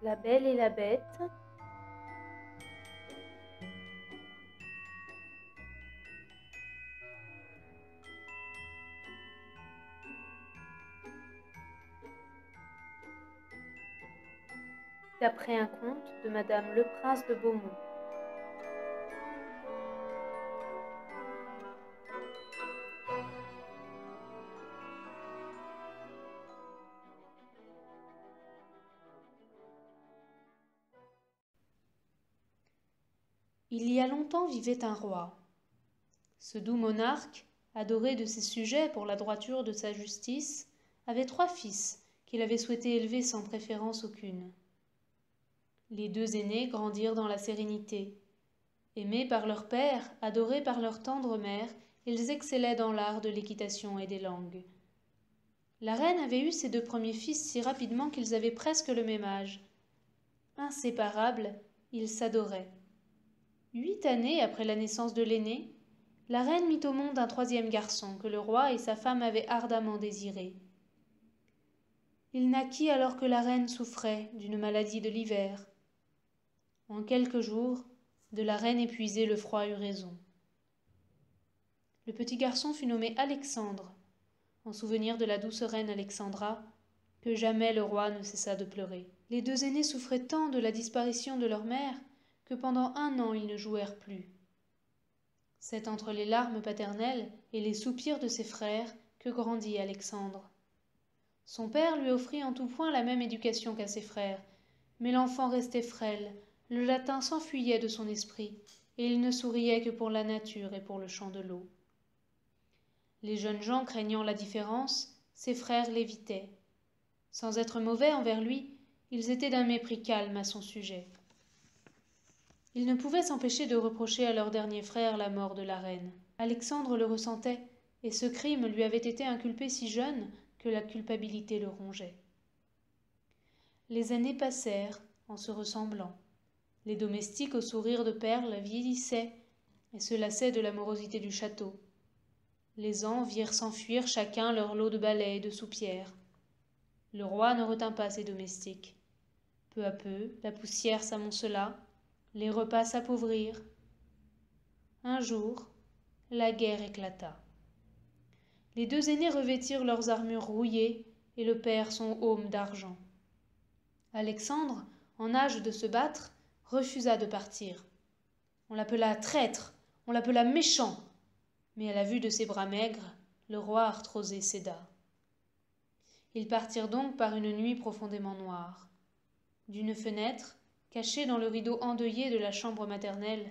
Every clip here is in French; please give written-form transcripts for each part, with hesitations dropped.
La Belle et la Bête. D'après un conte de Madame Le Prince de Beaumont. Il y a longtemps vivait un roi. Ce doux monarque, adoré de ses sujets pour la droiture de sa justice, avait 3 fils qu'il avait souhaité élever sans préférence aucune. Les 2 aînés grandirent dans la sérénité. Aimés par leur père, adorés par leur tendre mère, ils excellaient dans l'art de l'équitation et des langues. La reine avait eu ses 2 premiers fils si rapidement qu'ils avaient presque le même âge. Inséparables, ils s'adoraient. 8 années après la naissance de l'aîné, la reine mit au monde un 3e garçon que le roi et sa femme avaient ardemment désiré. Il naquit alors que la reine souffrait d'une maladie de l'hiver. En quelques jours, de la reine épuisée, le froid eut raison. Le petit garçon fut nommé Alexandre, en souvenir de la douce reine Alexandra, que jamais le roi ne cessa de pleurer. Les 2 aînés souffraient tant de la disparition de leur mère que pendant 1 an ils ne jouèrent plus. C'est entre les larmes paternelles et les soupirs de ses frères que grandit Alexandre. Son père lui offrit en tout point la même éducation qu'à ses frères, mais l'enfant restait frêle, le latin s'enfuyait de son esprit, et il ne souriait que pour la nature et pour le chant de l'eau. Les jeunes gens craignant la différence, ses frères l'évitaient. Sans être mauvais envers lui, ils étaient d'un mépris calme à son sujet. Ils ne pouvaient s'empêcher de reprocher à leur dernier frère la mort de la reine. Alexandre le ressentait, et ce crime lui avait été inculpé si jeune que la culpabilité le rongeait. Les années passèrent en se ressemblant. Les domestiques au sourire de perles vieillissaient et se lassaient de la morosité du château. Les ans virent s'enfuir chacun leur lot de balais et de soupières. Le roi ne retint pas ses domestiques. Peu à peu, la poussière s'amoncela, les repas s'appauvrirent. Un jour, la guerre éclata. Les 2 aînés revêtirent leurs armures rouillées et le père son aume d'argent. Alexandre, en âge de se battre, refusa de partir. On l'appela traître, on l'appela méchant, mais à la vue de ses bras maigres, le roi arthrosé céda. Ils partirent donc par une nuit profondément noire. D'une fenêtre, caché dans le rideau endeuillé de la chambre maternelle,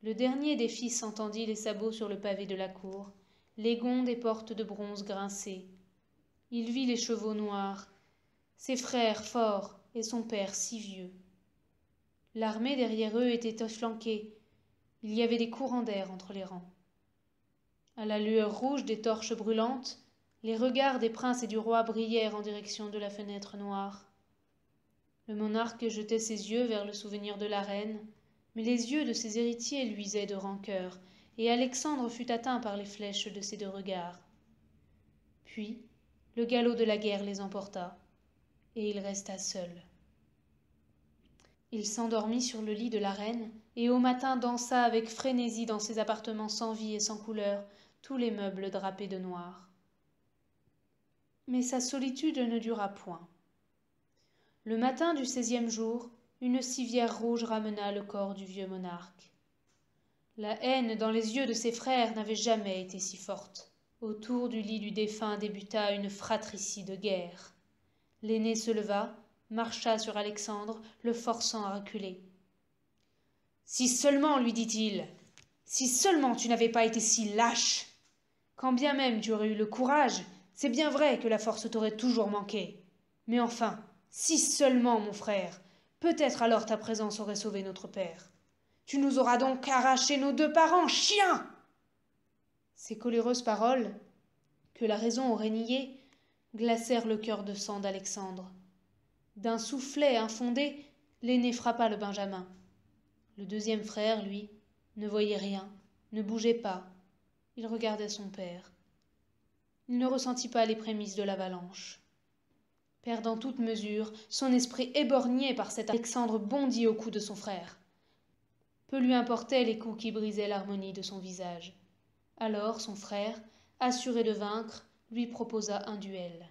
le dernier des fils entendit les sabots sur le pavé de la cour, les gonds des portes de bronze grincer. Il vit les chevaux noirs, ses frères forts et son père si vieux. L'armée derrière eux était flanquée, il y avait des courants d'air entre les rangs. À la lueur rouge des torches brûlantes, les regards des princes et du roi brillèrent en direction de la fenêtre noire. Le monarque jetait ses yeux vers le souvenir de la reine, mais les yeux de ses héritiers luisaient de rancœur, et Alexandre fut atteint par les flèches de ces 2 regards. Puis, le galop de la guerre les emporta, et il resta seul. Il s'endormit sur le lit de la reine, et au matin dansa avec frénésie dans ses appartements sans vie et sans couleur, tous les meubles drapés de noir. Mais sa solitude ne dura point. Le matin du 16e jour, une civière rouge ramena le corps du vieux monarque. La haine dans les yeux de ses frères n'avait jamais été si forte. Autour du lit du défunt débuta une fratricide guerre. L'aîné se leva, marcha sur Alexandre, le forçant à reculer. « Si seulement, lui dit-il, si seulement tu n'avais pas été si lâche. Quand bien même tu aurais eu le courage, c'est bien vrai que la force t'aurait toujours manqué. Mais enfin, si seulement, mon frère, peut-être alors ta présence aurait sauvé notre père. Tu nous auras donc arraché nos 2 parents, chien !» Ces coléreuses paroles, que la raison aurait niées, glacèrent le cœur de sang d'Alexandre. D'un soufflet infondé, l'aîné frappa le benjamin. Le 2e frère, lui, ne voyait rien, ne bougeait pas. Il regardait son père. Il ne ressentit pas les prémices de l'avalanche. « Perdant toute mesure, son esprit éborgné par cet Alexandre bondit au cou de son frère. Peu lui importaient les coups qui brisaient l'harmonie de son visage. Alors son frère, assuré de vaincre, lui proposa un duel.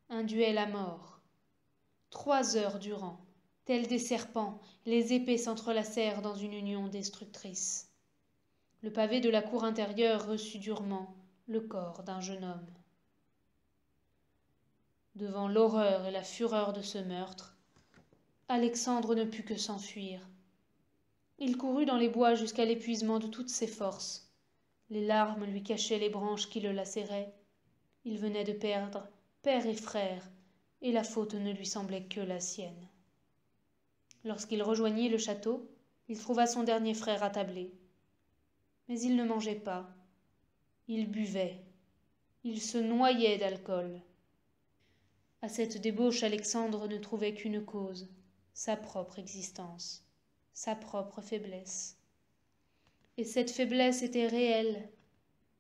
Un duel à mort. 3 heures durant, tels des serpents, les épées s'entrelacèrent dans une union destructrice. Le pavé de la cour intérieure reçut durement le corps d'un jeune homme. Devant l'horreur et la fureur de ce meurtre, Alexandre ne put que s'enfuir. Il courut dans les bois jusqu'à l'épuisement de toutes ses forces. Les larmes lui cachaient les branches qui le lacéraient. Il venait de perdre père et frère, et la faute ne lui semblait que la sienne. Lorsqu'il rejoignit le château, il trouva son dernier frère attablé. Mais il ne mangeait pas. Il buvait. Il se noyait d'alcool. À cette débauche, Alexandre ne trouvait qu'une cause, sa propre existence, sa propre faiblesse. Et cette faiblesse était réelle.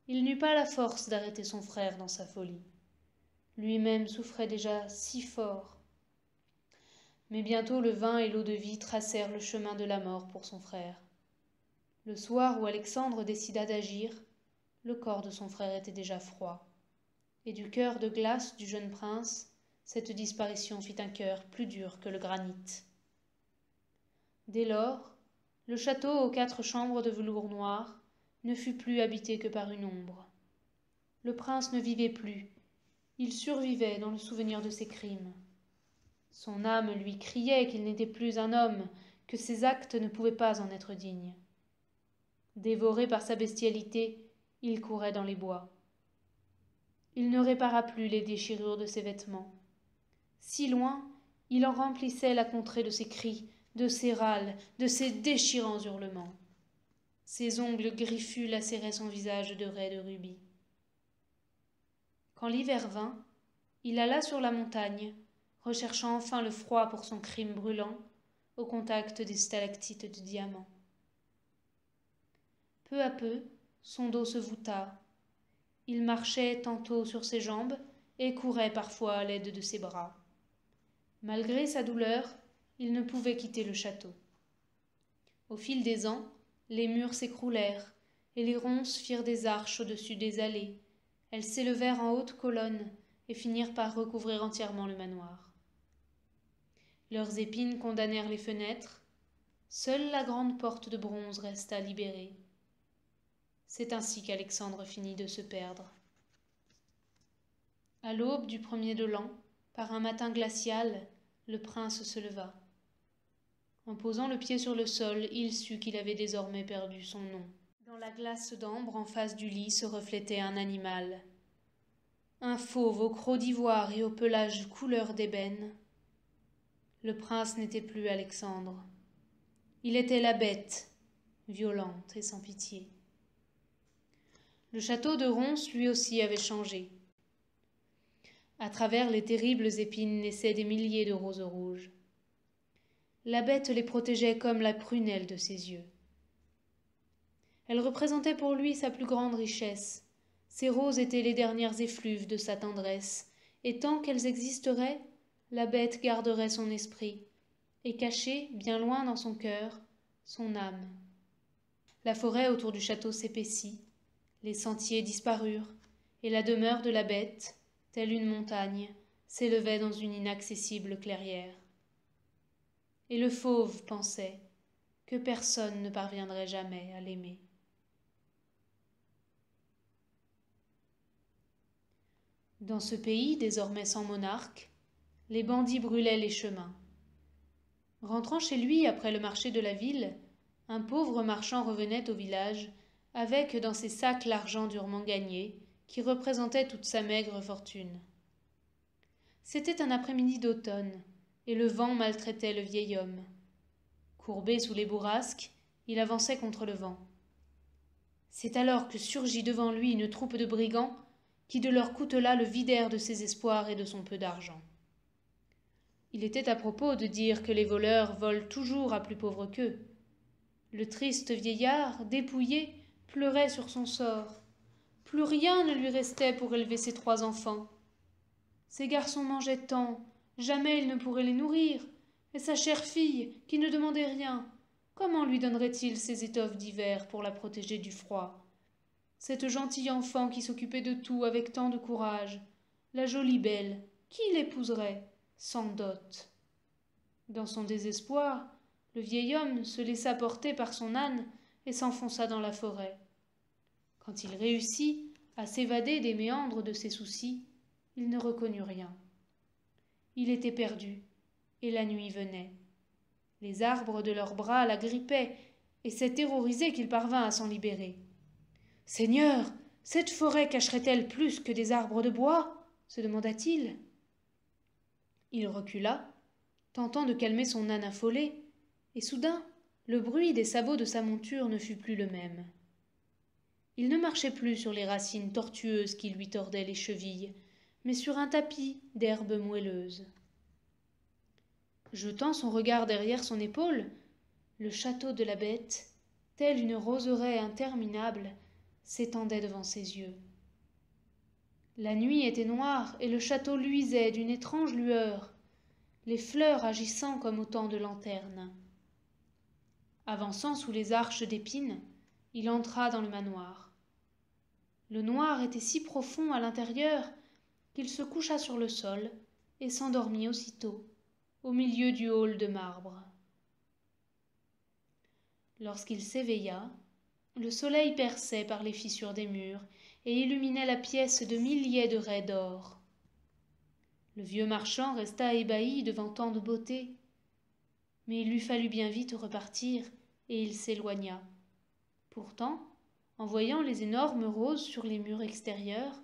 Il n'eut pas la force d'arrêter son frère dans sa folie. Lui-même souffrait déjà si fort. Mais bientôt le vin et l'eau-de-vie tracèrent le chemin de la mort pour son frère. Le soir où Alexandre décida d'agir, le corps de son frère était déjà froid. Et du cœur de glace du jeune prince, cette disparition fit un cœur plus dur que le granit. Dès lors, le château aux 4 chambres de velours noir ne fut plus habité que par une ombre. Le prince ne vivait plus, il survivait dans le souvenir de ses crimes. Son âme lui criait qu'il n'était plus un homme, que ses actes ne pouvaient pas en être dignes. Dévoré par sa bestialité, il courait dans les bois. Il ne répara plus les déchirures de ses vêtements. Si loin, il en remplissait la contrée de ses cris, de ses râles, de ses déchirants hurlements. Ses ongles griffus lacéraient son visage de raies de rubis. Quand l'hiver vint, il alla sur la montagne, recherchant enfin le froid pour son crime brûlant, au contact des stalactites de diamants. Peu à peu, son dos se voûta. Il marchait tantôt sur ses jambes et courait parfois à l'aide de ses bras. Malgré sa douleur, il ne pouvait quitter le château. Au fil des ans, les murs s'écroulèrent et les ronces firent des arches au-dessus des allées. Elles s'élevèrent en hautes colonnes et finirent par recouvrir entièrement le manoir. Leurs épines condamnèrent les fenêtres. Seule la grande porte de bronze resta libérée. C'est ainsi qu'Alexandre finit de se perdre. À l'aube du 1er de l'an, par un matin glacial, le prince se leva. En posant le pied sur le sol, il sut qu'il avait désormais perdu son nom. Dans la glace d'ambre en face du lit se reflétait un animal. Un fauve au croc d'ivoire et au pelage couleur d'ébène. Le prince n'était plus Alexandre. Il était la bête, violente et sans pitié. Le château de Ronce lui aussi avait changé. À travers les terribles épines naissaient des milliers de roses rouges. La bête les protégeait comme la prunelle de ses yeux. Elle représentait pour lui sa plus grande richesse. Ces roses étaient les dernières effluves de sa tendresse, et tant qu'elles existeraient, la bête garderait son esprit, et cachait, bien loin dans son cœur, son âme. La forêt autour du château s'épaissit, les sentiers disparurent, et la demeure de la bête, telle une montagne, s'élevait dans une inaccessible clairière. Et le fauve pensait que personne ne parviendrait jamais à l'aimer. Dans ce pays désormais sans monarque, les bandits brûlaient les chemins. Rentrant chez lui après le marché de la ville, un pauvre marchand revenait au village avec dans ses sacs l'argent durement gagné qui représentait toute sa maigre fortune. C'était un après-midi d'automne et le vent maltraitait le vieil homme. Courbé sous les bourrasques, il avançait contre le vent. C'est alors que surgit devant lui une troupe de brigands qui de leur coutelas le vidèrent de ses espoirs et de son peu d'argent. Il était à propos de dire que les voleurs volent toujours à plus pauvres qu'eux. Le triste vieillard, dépouillé, pleurait sur son sort. Plus rien ne lui restait pour élever ses 3 enfants. Ces garçons mangeaient tant, jamais il ne pourrait les nourrir. Et sa chère fille, qui ne demandait rien, comment lui donnerait-il ces étoffes d'hiver pour la protéger du froid? Cette gentille enfant qui s'occupait de tout avec tant de courage, la jolie belle, qui l'épouserait, sans dot? Dans son désespoir, le vieil homme se laissa porter par son âne et s'enfonça dans la forêt. Quand il réussit à s'évader des méandres de ses soucis, il ne reconnut rien. Il était perdu, et la nuit venait. Les arbres de leurs bras l'agrippaient, et c'est terrorisé qu'il parvint à s'en libérer. « Seigneur, cette forêt cacherait-elle plus que des arbres de bois ?» se demanda-t-il. Il recula, tentant de calmer son âne affolé, et soudain le bruit des sabots de sa monture ne fut plus le même. Il ne marchait plus sur les racines tortueuses qui lui tordaient les chevilles, mais sur un tapis d'herbes moelleuses. Jetant son regard derrière son épaule, le château de la bête, tel une roseraie interminable, s'étendait devant ses yeux. La nuit était noire et le château luisait d'une étrange lueur, les fleurs agissant comme autant de lanternes. Avançant sous les arches d'épines, il entra dans le manoir. Le noir était si profond à l'intérieur qu'il se coucha sur le sol et s'endormit aussitôt, au milieu du hall de marbre. Lorsqu'il s'éveilla, le soleil perçait par les fissures des murs et illuminait la pièce de milliers de raies d'or. Le vieux marchand resta ébahi devant tant de beauté, mais il lui fallut bien vite repartir et il s'éloigna. Pourtant, en voyant les énormes roses sur les murs extérieurs,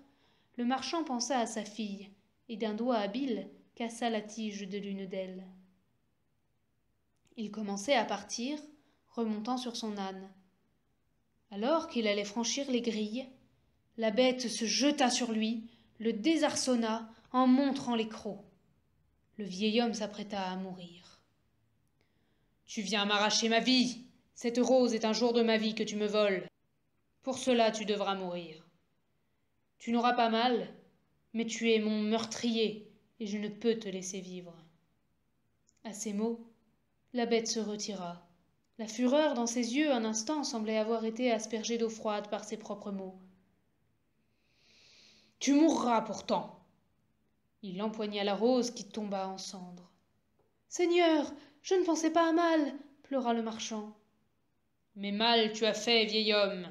le marchand pensa à sa fille et d'un doigt habile cassa la tige de l'une d'elles. Il commençait à partir, remontant sur son âne. Alors qu'il allait franchir les grilles, la bête se jeta sur lui, le désarçonna en montrant les crocs. Le vieil homme s'apprêta à mourir. « Tu viens m'arracher ma vie. Cette rose est un jour de ma vie que tu me voles. Pour cela tu devras mourir. Tu n'auras pas mal, mais tu es mon meurtrier, et je ne peux te laisser vivre. » À ces mots, la bête se retira. La fureur dans ses yeux un instant semblait avoir été aspergée d'eau froide par ses propres mots. « Tu mourras pourtant !» Il empoigna la rose qui tomba en cendres. « Seigneur, je ne pensais pas à mal !» pleura le marchand. « Mais mal tu as fait, vieil homme !»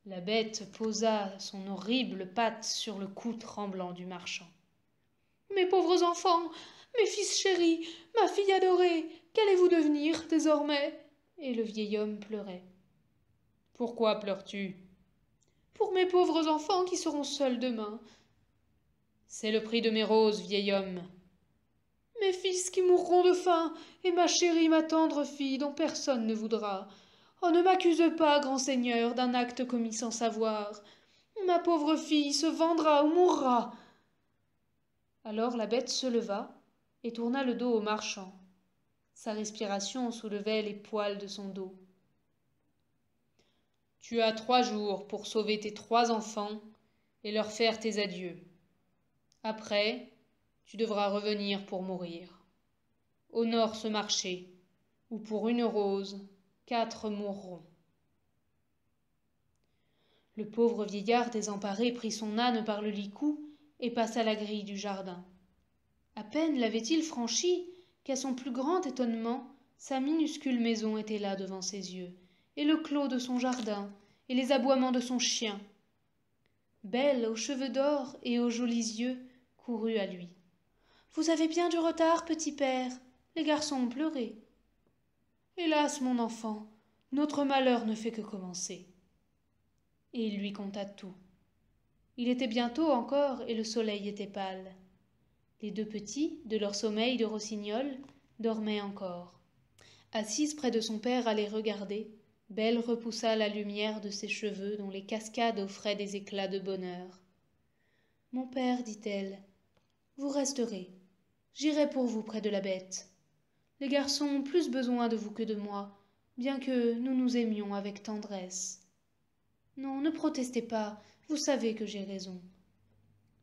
La bête posa son horrible patte sur le cou tremblant du marchand. « Mes pauvres enfants, mes fils chéris, ma fille adorée, qu'allez-vous devenir désormais ?» Et le vieil homme pleurait. « Pourquoi pleures-tu ?»« Pour mes pauvres enfants qui seront seuls demain. »« C'est le prix de mes roses, vieil homme. »« Mes fils qui mourront de faim, et ma chérie, ma tendre fille, dont personne ne voudra. Oh, ne m'accuse pas, grand seigneur, d'un acte commis sans savoir. Ma pauvre fille se vendra ou mourra. » Alors la bête se leva et tourna le dos au marchand. Sa respiration soulevait les poils de son dos. « Tu as 3 jours pour sauver tes 3 enfants et leur faire tes adieux. Après, tu devras revenir pour mourir. Honore ce marché, où pour une rose, 4 mourront. » Le pauvre vieillard désemparé prit son âne par le licou et passa la grille du jardin. À peine l'avait-il franchie qu'à son plus grand étonnement, sa minuscule maison était là devant ses yeux, et le clos de son jardin, et les aboiements de son chien. Belle, aux cheveux d'or et aux jolis yeux, courut à lui. « Vous avez bien du retard, petit père. Les garçons ont pleuré. »« Hélas, mon enfant, notre malheur ne fait que commencer. » Et il lui conta tout. Il était bientôt encore et le soleil était pâle. Les 2 petits, de leur sommeil de rossignol, dormaient encore. Assise près de son père à les regarder, Belle repoussa la lumière de ses cheveux dont les cascades offraient des éclats de bonheur. « Mon père, dit-elle, vous resterez. J'irai pour vous près de la bête. Les garçons ont plus besoin de vous que de moi, bien que nous nous aimions avec tendresse. Non, ne protestez pas, vous savez que j'ai raison.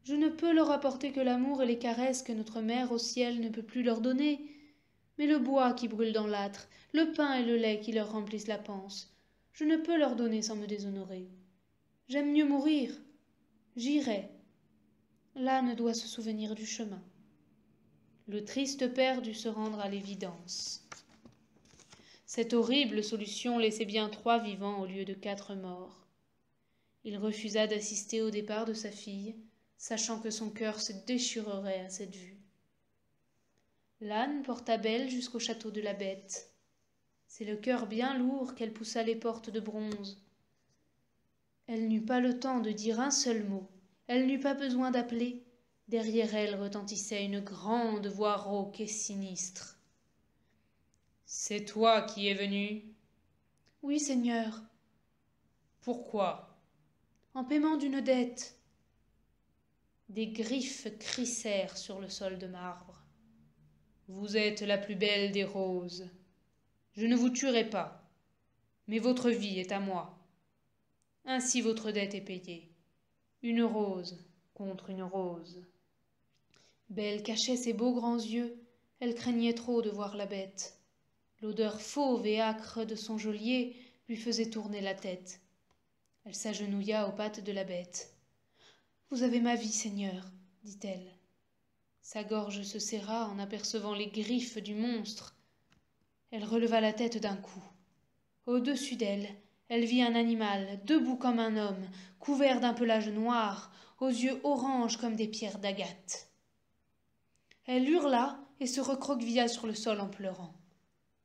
Je ne peux leur apporter que l'amour et les caresses que notre mère au ciel ne peut plus leur donner. Mais le bois qui brûle dans l'âtre, le pain et le lait qui leur remplissent la panse, je ne peux leur donner sans me déshonorer. J'aime mieux mourir. J'irai. L'âne doit se souvenir du chemin. Le triste père dut se rendre à l'évidence. Cette horrible solution laissait bien 3 vivants au lieu de 4 morts. Il refusa d'assister au départ de sa fille, sachant que son cœur se déchirerait à cette vue. L'âne porta Belle jusqu'au château de la Bête. C'est le cœur bien lourd qu'elle poussa les portes de bronze. Elle n'eut pas le temps de dire un seul mot, elle n'eut pas besoin d'appeler. Derrière elle retentissait une grande voix rauque et sinistre. « C'est toi qui es venu ?»« Oui, Seigneur. »« Pourquoi ?»« En paiement d'une dette. » Des griffes crissèrent sur le sol de marbre. « Vous êtes la plus belle des roses. Je ne vous tuerai pas, mais votre vie est à moi. Ainsi votre dette est payée. Une rose contre une rose. » Belle cachait ses beaux grands yeux, elle craignait trop de voir la bête. L'odeur fauve et âcre de son geôlier lui faisait tourner la tête. Elle s'agenouilla aux pattes de la bête. « Vous avez ma vie, Seigneur, dit-elle. Sa gorge se serra en apercevant les griffes du monstre. Elle releva la tête d'un coup. Au-dessus d'elle, elle vit un animal, debout comme un homme, couvert d'un pelage noir, aux yeux orange comme des pierres d'agate. Elle hurla et se recroquevilla sur le sol en pleurant.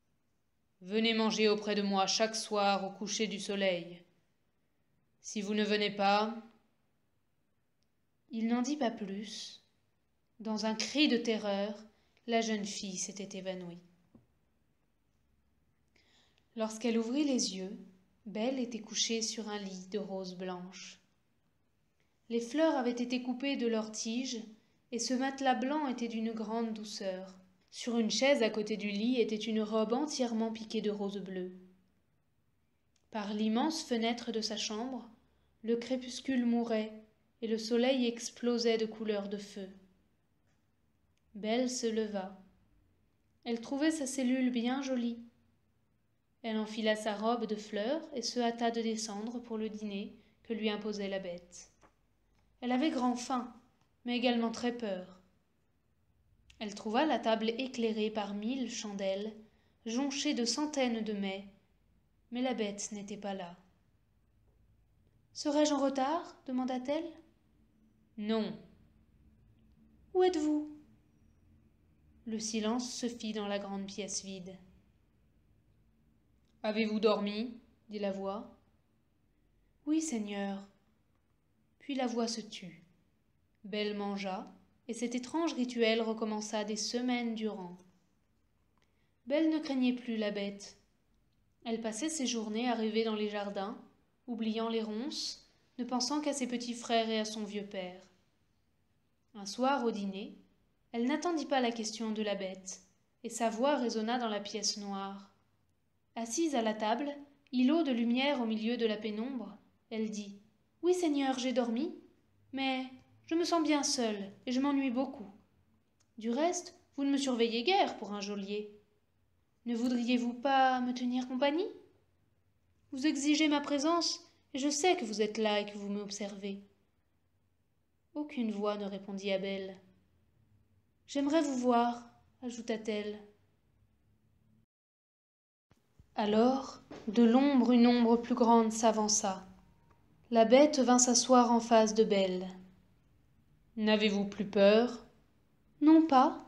« Venez manger auprès de moi chaque soir au coucher du soleil. Si vous ne venez pas... » Il n'en dit pas plus. Dans un cri de terreur, la jeune fille s'était évanouie. Lorsqu'elle ouvrit les yeux, Belle était couchée sur un lit de roses blanches. Les fleurs avaient été coupées de leurs tiges, et ce matelas blanc était d'une grande douceur. Sur une chaise à côté du lit était une robe entièrement piquée de rose bleu. Par l'immense fenêtre de sa chambre, le crépuscule mourait, et le soleil explosait de couleurs de feu. Belle se leva. Elle trouvait sa cellule bien jolie. Elle enfila sa robe de fleurs et se hâta de descendre pour le dîner que lui imposait la bête. Elle avait grand faim, mais également très peur. Elle trouva la table éclairée par 1000 chandelles, jonchée de centaines de mets, mais la bête n'était pas là. « Serais-je en retard ?» demanda-t-elle. « Non. »« Où êtes-vous » Le silence se fit dans la grande pièce vide. « Avez-vous dormi ?» dit la voix. « Oui, Seigneur. » Puis la voix se tut. Belle mangea, et cet étrange rituel recommença des semaines durant. Belle ne craignait plus la bête. Elle passait ses journées à rêver dans les jardins, oubliant les ronces, ne pensant qu'à ses petits frères et à son vieux père. Un soir, au dîner, elle n'attendit pas la question de la bête, et sa voix résonna dans la pièce noire. Assise à la table, îlot de lumière au milieu de la pénombre, elle dit « Oui, Seigneur, j'ai dormi, mais je me sens bien seule et je m'ennuie beaucoup. Du reste, vous ne me surveillez guère pour un geôlier. Ne voudriez-vous pas me tenir compagnie? Vous exigez ma présence et je sais que vous êtes là et que vous m'observez. » Aucune voix ne répondit à Belle. « J'aimerais vous voir, » ajouta-t-elle. Alors, de l'ombre, une ombre plus grande s'avança. La bête vint s'asseoir en face de Belle. « N'avez-vous plus peur ?»« Non pas. »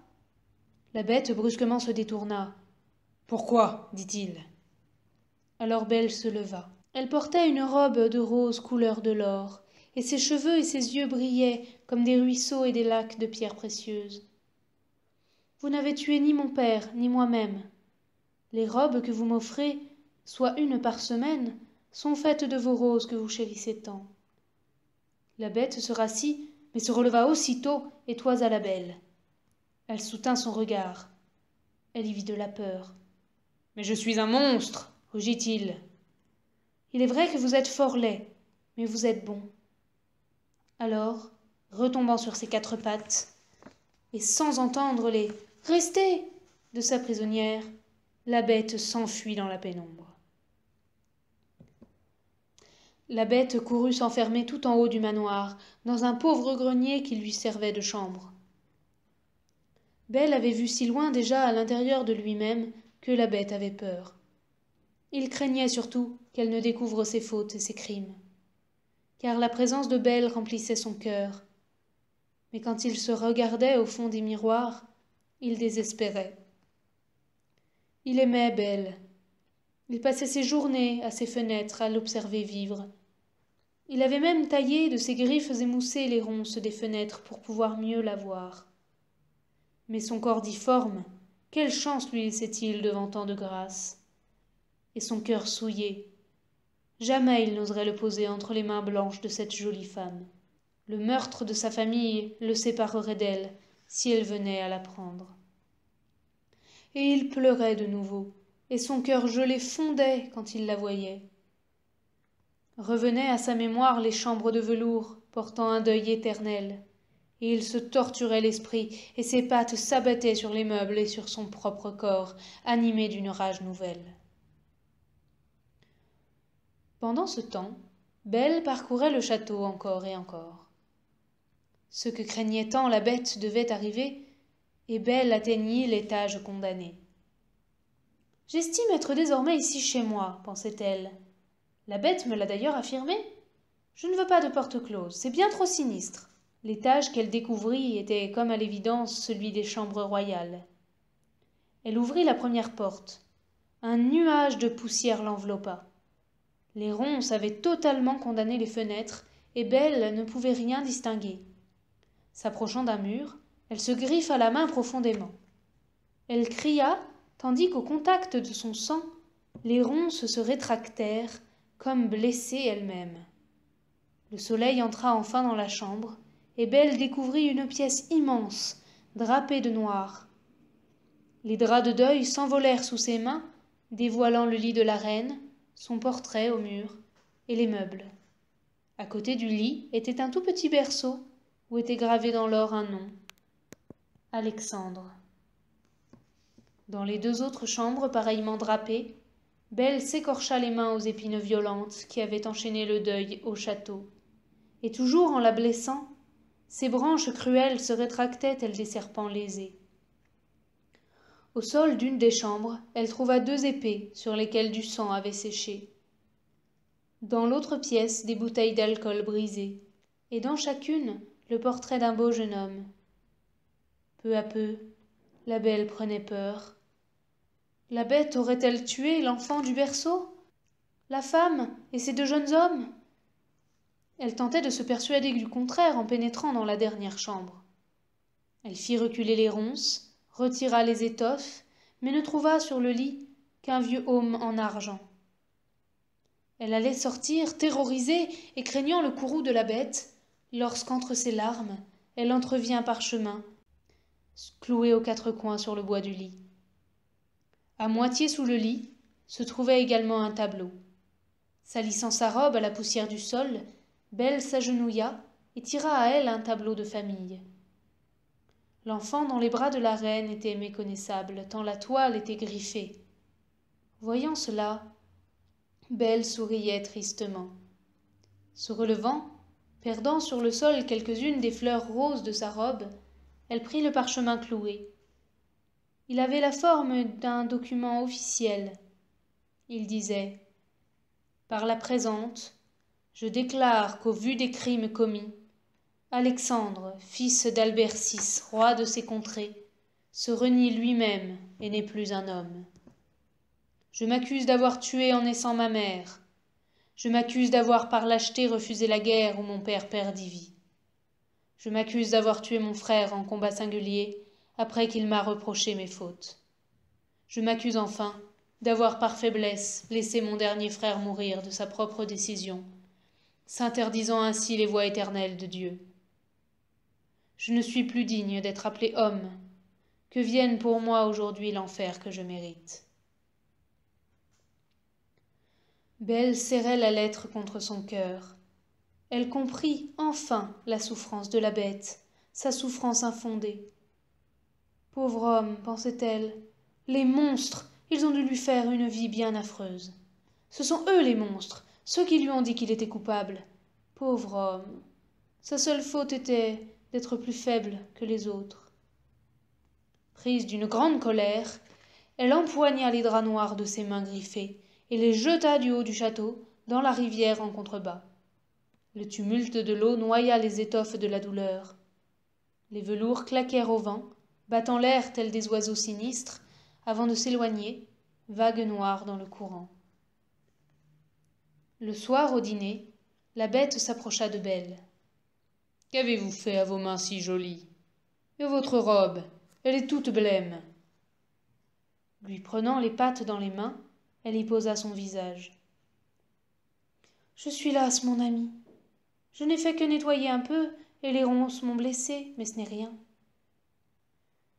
La bête brusquement se détourna. « Pourquoi ?» dit-il. Alors Belle se leva. Elle portait une robe de rose couleur de l'or, et ses cheveux et ses yeux brillaient comme des ruisseaux et des lacs de pierres précieuses. « Vous n'avez tué ni mon père, ni moi-même. Les robes que vous m'offrez, soit une par semaine, sont faites de vos roses que vous chérissez tant. » La bête se rassit, mais se releva aussitôt et toisa la Belle. Elle soutint son regard. Elle y vit de la peur. « Mais je suis un monstre !» rugit-il. « Il est vrai que vous êtes fort laid, mais vous êtes bon. » Alors, retombant sur ses 4 pattes, et sans entendre les « Restez !» de sa prisonnière, la bête s'enfuit dans la pénombre. La bête courut s'enfermer tout en haut du manoir, dans un pauvre grenier qui lui servait de chambre. Belle avait vu si loin déjà à l'intérieur de lui-même que la bête avait peur. Il craignait surtout qu'elle ne découvre ses fautes et ses crimes, car la présence de Belle remplissait son cœur. Mais quand il se regardait au fond des miroirs, il désespérait. Il aimait Belle. Il passait ses journées à ses fenêtres à l'observer vivre. Il avait même taillé de ses griffes émoussées les ronces des fenêtres pour pouvoir mieux la voir. Mais son corps difforme, quelle chance lui laissait-il devant tant de grâce? Et son cœur souillé. Jamais il n'oserait le poser entre les mains blanches de cette jolie femme. Le meurtre de sa famille le séparerait d'elle si elle venait à l'apprendre. Et il pleurait de nouveau, et son cœur gelé fondait quand il la voyait. Revenaient à sa mémoire les chambres de velours, portant un deuil éternel, et il se torturait l'esprit, et ses pattes s'abattaient sur les meubles et sur son propre corps, animé d'une rage nouvelle. Pendant ce temps, Belle parcourait le château encore et encore. Ce que craignait tant la bête devait arriver, et Belle atteignit l'étage condamné. « J'estime être désormais ici chez moi, pensait-elle. La bête me l'a d'ailleurs affirmé. Je ne veux pas de porte close, c'est bien trop sinistre. » L'étage qu'elle découvrit était comme à l'évidence celui des chambres royales. Elle ouvrit la première porte. Un nuage de poussière l'enveloppa. Les ronces avaient totalement condamné les fenêtres, et Belle ne pouvait rien distinguer. S'approchant d'un mur, elle se griffa la main profondément. Elle cria, tandis qu'au contact de son sang, les ronces se rétractèrent, comme blessée elle-même. Le soleil entra enfin dans la chambre, et Belle découvrit une pièce immense, drapée de noir. Les draps de deuil s'envolèrent sous ses mains, dévoilant le lit de la reine, son portrait au mur, et les meubles. À côté du lit était un tout petit berceau, où était gravé dans l'or un nom. Alexandre. Dans les 2 autres chambres pareillement drapées, Belle s'écorcha les mains aux épines violentes qui avaient enchaîné le deuil au château. Et toujours en la blessant, ses branches cruelles se rétractaient telles des serpents lésés. Au sol d'une des chambres, elle trouva 2 épées sur lesquelles du sang avait séché. Dans l'autre pièce, des bouteilles d'alcool brisées, et dans chacune, le portrait d'un beau jeune homme. Peu à peu, la Belle prenait peur. La bête aurait-elle tué l'enfant du berceau? La femme et ces 2 jeunes hommes? Elle tentait de se persuader du contraire en pénétrant dans la dernière chambre. Elle fit reculer les ronces, retira les étoffes, mais ne trouva sur le lit qu'un vieux aume en argent. Elle allait sortir, terrorisée et craignant le courroux de la bête, lorsqu'entre ses larmes, elle entrevit un parchemin, cloué aux 4 coins sur le bois du lit. À moitié sous le lit se trouvait également un tableau. Salissant sa robe à la poussière du sol, Belle s'agenouilla et tira à elle un tableau de famille. L'enfant dans les bras de la reine était méconnaissable, tant la toile était griffée. Voyant cela, Belle souriait tristement. Se relevant, perdant sur le sol quelques-unes des fleurs roses de sa robe, elle prit le parchemin cloué. Il avait la forme d'un document officiel. Il disait « Par la présente, je déclare qu'au vu des crimes commis, Alexandre, fils d'Albert VI, roi de ces contrées, se renie lui-même et n'est plus un homme. Je m'accuse d'avoir tué en naissant ma mère. Je m'accuse d'avoir par lâcheté refusé la guerre où mon père perdit vie. Je m'accuse d'avoir tué mon frère en combat singulier après qu'il m'a reproché mes fautes. Je m'accuse enfin d'avoir par faiblesse laissé mon dernier frère mourir de sa propre décision, s'interdisant ainsi les voies éternelles de Dieu. Je ne suis plus digne d'être appelé homme, que vienne pour moi aujourd'hui l'enfer que je mérite. » Belle serrait la lettre contre son cœur. Elle comprit enfin la souffrance de la bête, sa souffrance infondée. Pauvre homme, pensait-elle, les monstres, ils ont dû lui faire une vie bien affreuse. Ce sont eux les monstres, ceux qui lui ont dit qu'il était coupable. Pauvre homme, sa seule faute était d'être plus faible que les autres. Prise d'une grande colère, elle empoigna les draps noirs de ses mains griffées et les jeta du haut du château dans la rivière en contrebas. Le tumulte de l'eau noya les étoffes de la douleur. Les velours claquèrent au vent, battant l'air tels des oiseaux sinistres, avant de s'éloigner, vagues noires dans le courant. Le soir, au dîner, la bête s'approcha de Belle. « Qu'avez-vous fait à vos mains si jolies? Et votre robe, elle est toute blême. » Lui prenant les pattes dans les mains, elle y posa son visage. « Je suis lasse, mon ami. Je n'ai fait que nettoyer un peu, et les ronces m'ont blessée, mais ce n'est rien. »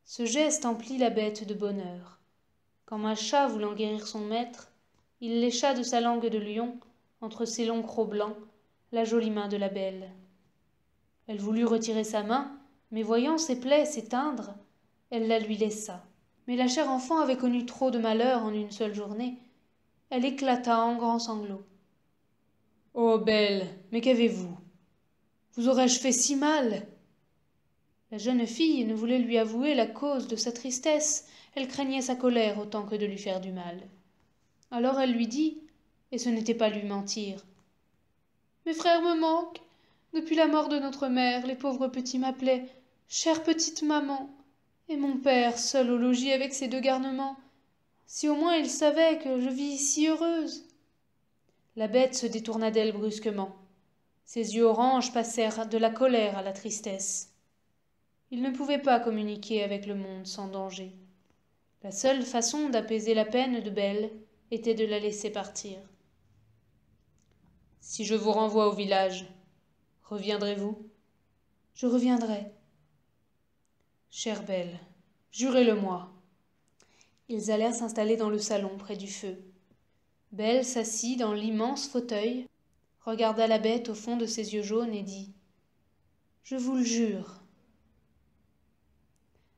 Ce geste emplit la bête de bonheur. Comme un chat voulant guérir son maître, il lécha de sa langue de lion, entre ses longs crocs blancs, la jolie main de la belle. Elle voulut retirer sa main, mais voyant ses plaies s'éteindre, elle la lui laissa. Mais la chère enfant avait connu trop de malheur en une seule journée. Elle éclata en grands sanglots. « Oh, Belle, mais qu'avez-vous? Vous aurais-je fait si mal ?» La jeune fille ne voulait lui avouer la cause de sa tristesse. Elle craignait sa colère autant que de lui faire du mal. Alors elle lui dit, et ce n'était pas lui mentir. « Mes frères me manquent. Depuis la mort de notre mère, les pauvres petits m'appelaient « chère petite maman ». Et mon père, seul au logis avec ses 2 garnements, si au moins il savait que je vis si heureuse. » La bête se détourna d'elle brusquement. Ses yeux oranges passèrent de la colère à la tristesse. Il ne pouvait pas communiquer avec le monde sans danger. La seule façon d'apaiser la peine de Belle était de la laisser partir. « Si je vous renvoie au village, reviendrez-vous ? » ?»« Je reviendrai. »« Chère Belle, jurez-le-moi. » Ils allèrent s'installer dans le salon près du feu. Belle s'assit dans l'immense fauteuil, regarda la bête au fond de ses yeux jaunes et dit « Je vous le jure. »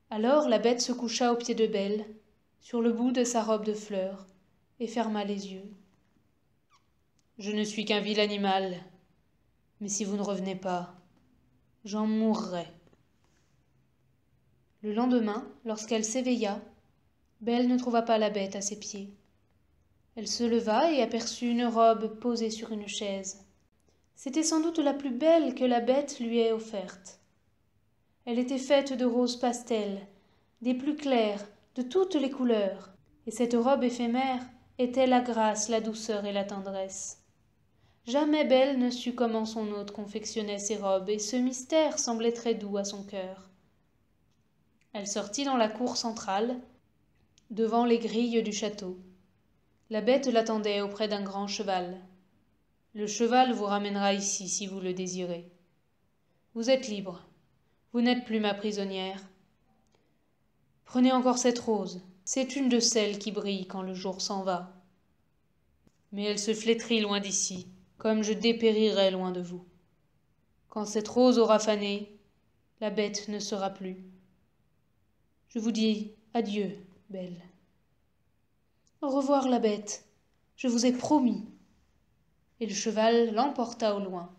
Alors la bête se coucha aux pieds de Belle, sur le bout de sa robe de fleurs, et ferma les yeux. « Je ne suis qu'un vil animal, mais si vous ne revenez pas, j'en mourrai. » Le lendemain, lorsqu'elle s'éveilla, Belle ne trouva pas la bête à ses pieds. Elle se leva et aperçut une robe posée sur une chaise. C'était sans doute la plus belle que la bête lui ait offerte. Elle était faite de roses pastels, des plus clairs, de toutes les couleurs, et cette robe éphémère était la grâce, la douceur et la tendresse. Jamais Belle ne sut comment son hôte confectionnait ses robes, et ce mystère semblait très doux à son cœur. Elle sortit dans la cour centrale, devant les grilles du château. La bête l'attendait auprès d'un grand cheval. « Le cheval vous ramènera ici si vous le désirez. Vous êtes libre. Vous n'êtes plus ma prisonnière. Prenez encore cette rose. C'est une de celles qui brillent quand le jour s'en va. Mais elle se flétrit loin d'ici, comme je dépérirai loin de vous. Quand cette rose aura fané, la bête ne sera plus. Je vous dis adieu, Belle. » « Au revoir, la bête. Je vous ai promis. » Et le cheval l'emporta au loin.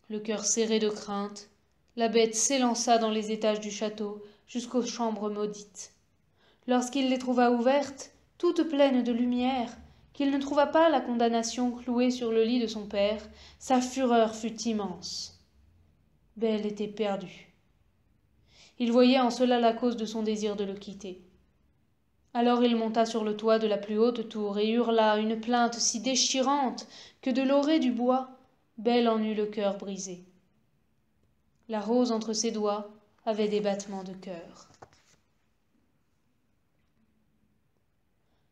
Le cœur serré de crainte, la bête s'élança dans les étages du château jusqu'aux chambres maudites. Lorsqu'il les trouva ouvertes, toutes pleines de lumière, qu'il ne trouva pas la condamnation clouée sur le lit de son père, sa fureur fut immense. Belle était perdue. Il voyait en cela la cause de son désir de le quitter. Alors il monta sur le toit de la plus haute tour et hurla une plainte si déchirante que de l'orée du bois, Belle en eut le cœur brisé. La rose entre ses doigts avait des battements de cœur.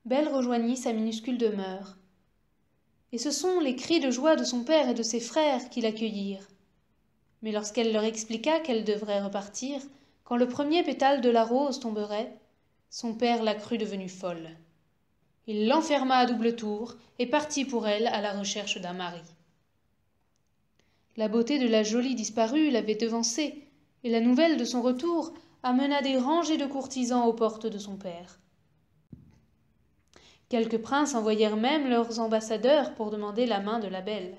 Belle rejoignit sa minuscule demeure. Et ce sont les cris de joie de son père et de ses frères qui l'accueillirent. Mais lorsqu'elle leur expliqua qu'elle devrait repartir, quand le premier pétale de la rose tomberait, son père la crut devenue folle. Il l'enferma à double tour et partit pour elle à la recherche d'un mari. La beauté de la jolie disparue l'avait devancée, et la nouvelle de son retour amena des rangées de courtisans aux portes de son père. Quelques princes envoyèrent même leurs ambassadeurs pour demander la main de la belle.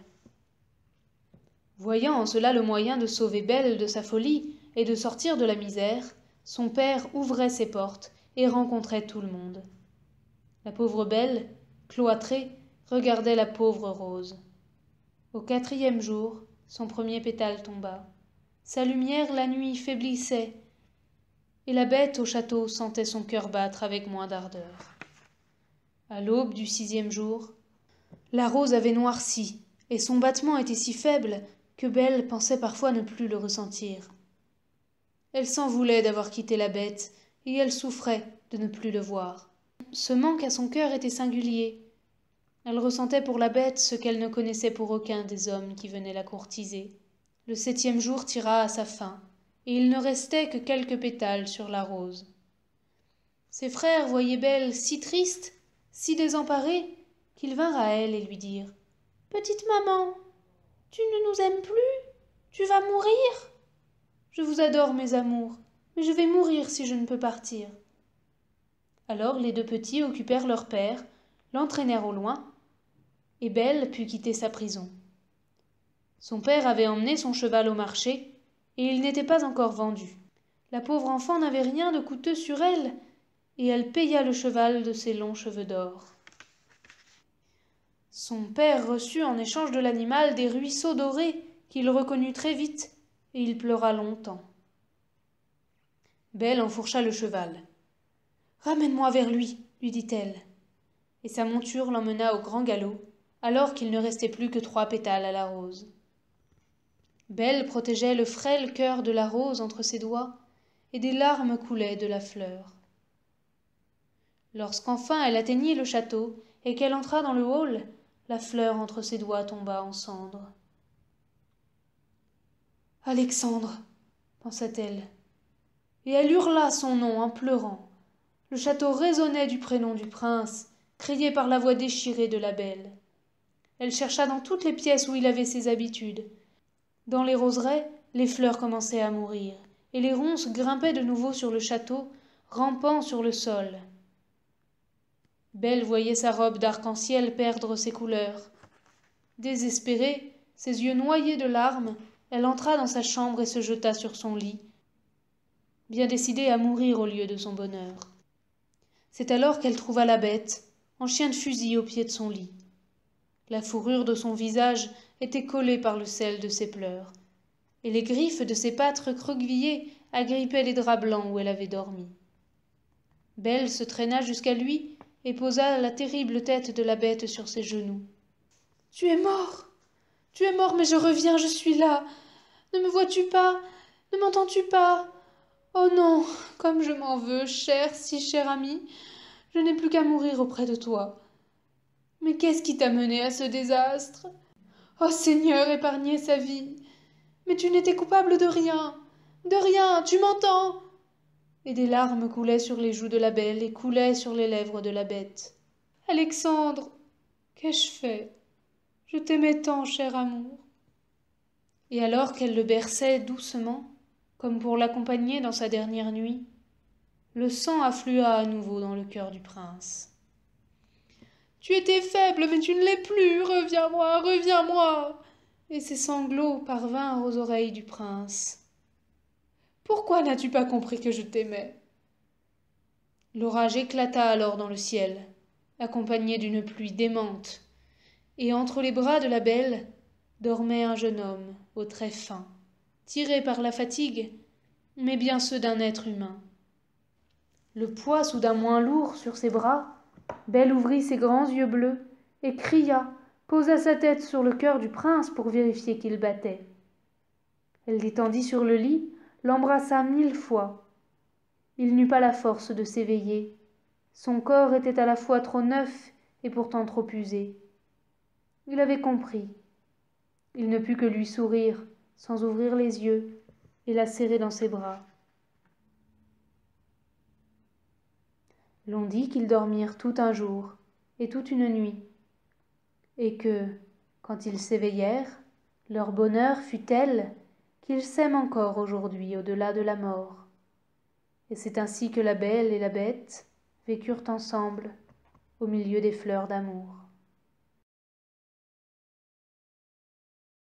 Voyant en cela le moyen de sauver Belle de sa folie et de sortir de la misère, son père ouvrait ses portes et rencontrait tout le monde. La pauvre Belle, cloîtrée, regardait la pauvre Rose. Au 4e jour, son premier pétale tomba. Sa lumière la nuit faiblissait, et la bête au château sentait son cœur battre avec moins d'ardeur. À l'aube du 6e jour, la rose avait noirci, et son battement était si faible que Belle pensait parfois ne plus le ressentir. Elle s'en voulait d'avoir quitté la bête, et elle souffrait de ne plus le voir. Ce manque à son cœur était singulier. Elle ressentait pour la bête ce qu'elle ne connaissait pour aucun des hommes qui venaient la courtiser. Le 7e jour tira à sa fin, et il ne restait que quelques pétales sur la rose. Ses frères voyaient Belle si triste, si désemparée, qu'ils vinrent à elle et lui dirent « Petite maman, tu ne nous aimes plus? Tu vas mourir? Je vous adore, mes amours, mais je vais mourir si je ne peux partir. » Alors les deux petits occupèrent leur père, l'entraînèrent au loin, et Belle put quitter sa prison. Son père avait emmené son cheval au marché, et il n'était pas encore vendu. La pauvre enfant n'avait rien de coûteux sur elle, et elle paya le cheval de ses longs cheveux d'or. Son père reçut en échange de l'animal des ruisseaux dorés qu'il reconnut très vite, et il pleura longtemps. Belle enfourcha le cheval. « Ramène-moi vers lui, lui dit-elle, et sa monture l'emmena au grand galop, alors qu'il ne restait plus que 3 pétales à la rose. Belle protégeait le frêle cœur de la rose entre ses doigts, et des larmes coulaient de la fleur. Lorsqu'enfin elle atteignit le château et qu'elle entra dans le hall, la fleur entre ses doigts tomba en cendres. « Alexandre !» pensa-t-elle, et elle hurla son nom en pleurant. Le château résonnait du prénom du prince, crié par la voix déchirée de la belle. Elle chercha dans toutes les pièces où il avait ses habitudes. Dans les roseraies, les fleurs commençaient à mourir, et les ronces grimpaient de nouveau sur le château, rampant sur le sol. Belle voyait sa robe d'arc-en-ciel perdre ses couleurs. Désespérée, ses yeux noyés de larmes, elle entra dans sa chambre et se jeta sur son lit, bien décidée à mourir au lieu de son bonheur. C'est alors qu'elle trouva la bête, en chien de fusil au pied de son lit. La fourrure de son visage était collée par le sel de ses pleurs, et les griffes de ses pattes recroquevillées agrippaient les draps blancs où elle avait dormi. Belle se traîna jusqu'à lui et posa la terrible tête de la bête sur ses genoux. « Tu es mort, mais je reviens, je suis là. Ne me vois-tu pas? Ne m'entends-tu pas? Oh non, comme je m'en veux, si cher ami, je n'ai plus qu'à mourir auprès de toi. Mais qu'est-ce qui t'a mené à ce désastre? Oh Seigneur, épargnez sa vie. Mais tu n'étais coupable de rien, tu m'entends? » Et des larmes coulaient sur les joues de la belle et coulaient sur les lèvres de la bête. « Alexandre, qu'ai-je fait? Je t'aimais tant, cher amour. » Et alors qu'elle le berçait doucement, comme pour l'accompagner dans sa dernière nuit, le sang afflua à nouveau dans le cœur du prince. « Tu étais faible, mais tu ne l'es plus. Reviens-moi, reviens-moi » Et ses sanglots parvinrent aux oreilles du prince. « Pourquoi n'as-tu pas compris que je t'aimais » L'orage éclata alors dans le ciel, accompagné d'une pluie démente, et entre les bras de la belle dormait un jeune homme aux traits fins, tirés par la fatigue, mais bien ceux d'un être humain. Le poids soudain moins lourd sur ses bras, Belle ouvrit ses grands yeux bleus et cria, posa sa tête sur le cœur du prince pour vérifier qu'il battait. Elle l'étendit sur le lit, l'embrassa 1000 fois. Il n'eut pas la force de s'éveiller. Son corps était à la fois trop neuf et pourtant trop usé. Il avait compris. Il ne put que lui sourire, sans ouvrir les yeux, et la serrer dans ses bras. L'on dit qu'ils dormirent tout un jour et toute une nuit, et que, quand ils s'éveillèrent, Leur bonheur fut tel qu'ils s'aiment encore aujourd'hui au-delà de la mort. Et c'est ainsi que la belle et la bête vécurent ensemble au milieu des fleurs d'amour.